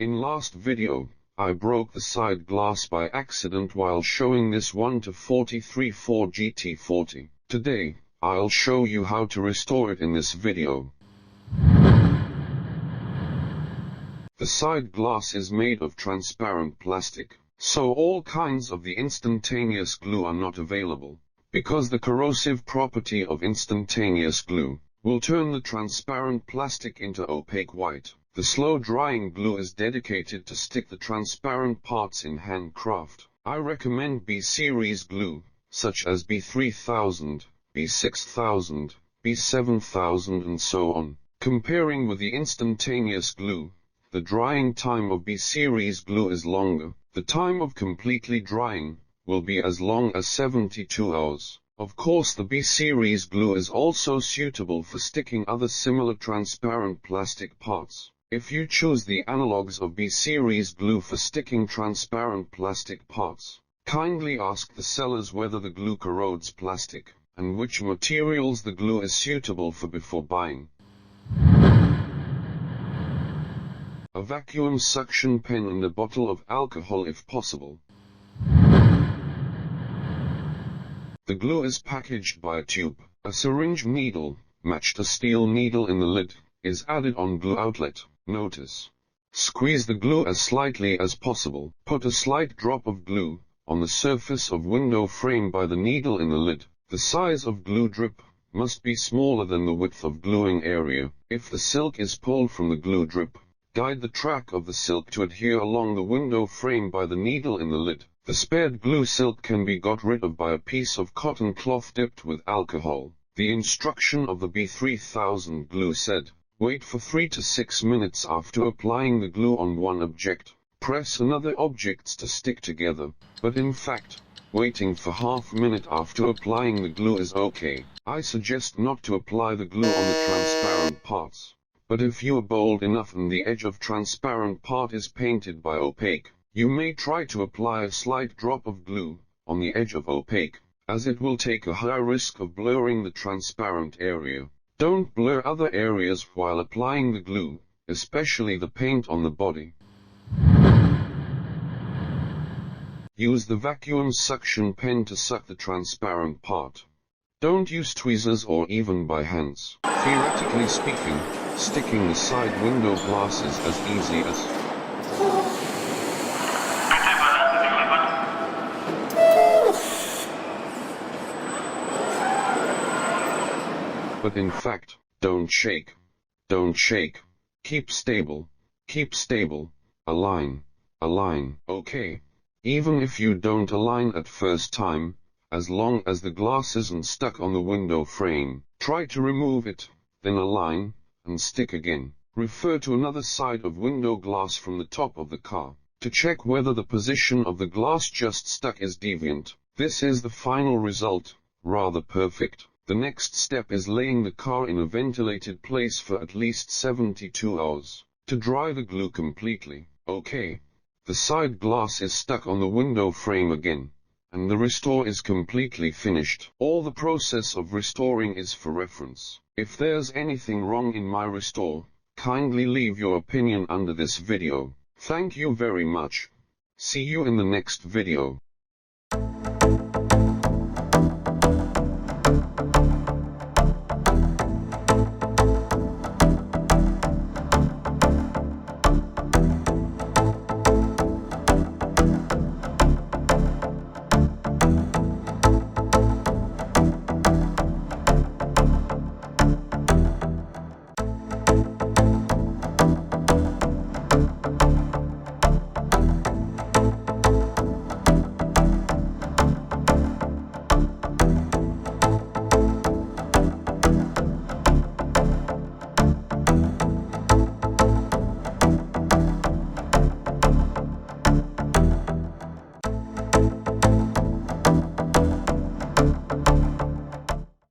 In last video, I broke the side glass by accident while showing this 1:43 Ford GT40. Today, I'll show you how to restore it in this video. The side glass is made of transparent plastic, so all kinds of the instantaneous glue are not available, because the corrosive property of instantaneous glue will turn the transparent plastic into opaque white. The slow-drying glue is dedicated to stick the transparent parts in handcraft. I recommend B-series glue, such as B3000, B6000, B7000 and so on. Comparing with the instantaneous glue, the drying time of B-series glue is longer. The time of completely drying will be as long as 72 hours. Of course, the B-series glue is also suitable for sticking other similar transparent plastic parts. If you choose the analogues of B-series glue for sticking transparent plastic parts, kindly ask the sellers whether the glue corrodes plastic, and which materials the glue is suitable for before buying. A vacuum suction pen and a bottle of alcohol if possible. The glue is packaged by a tube. A syringe needle, matched a steel needle in the lid, is added on glue outlet. Notice: squeeze the glue as slightly as possible. Put a slight drop of glue on the surface of window frame by the needle in the lid. The size of glue drip must be smaller than the width of gluing area. If the silk is pulled from the glue drip, guide the track of the silk to adhere along the window frame by the needle in the lid. The spared glue silk can be got rid of by a piece of cotton cloth dipped with alcohol. The instruction of the B3000 glue said, wait for 3 to 6 minutes after applying the glue on one object. Press another objects to stick together, but in fact, waiting for half a minute after applying the glue is okay. I suggest not to apply the glue on the transparent parts, but if you are bold enough and the edge of transparent part is painted by opaque, you may try to apply a slight drop of glue on the edge of opaque, as it will take a high risk of blurring the transparent area. Don't blur other areas while applying the glue, especially the paint on the body. Use the vacuum suction pen to suck the transparent part. Don't use tweezers or even by hands. Theoretically speaking, sticking the side window glass is as easy as but in fact, don't shake. Don't shake. Keep stable. Keep stable. Align. Align. Okay. Even if you don't align at first time, as long as the glass isn't stuck on the window frame, try to remove it, then align, and stick again. Refer to another side of window glass from the top of the car, to check whether the position of the glass just stuck is deviant. This is the final result, rather perfect. The next step is laying the car in a ventilated place for at least 72 hours, to dry the glue completely. Okay. The side glass is stuck on the window frame again, and the restore is completely finished. All the process of restoring is for reference. If there's anything wrong in my restore, kindly leave your opinion under this video. Thank you very much. See you in the next video.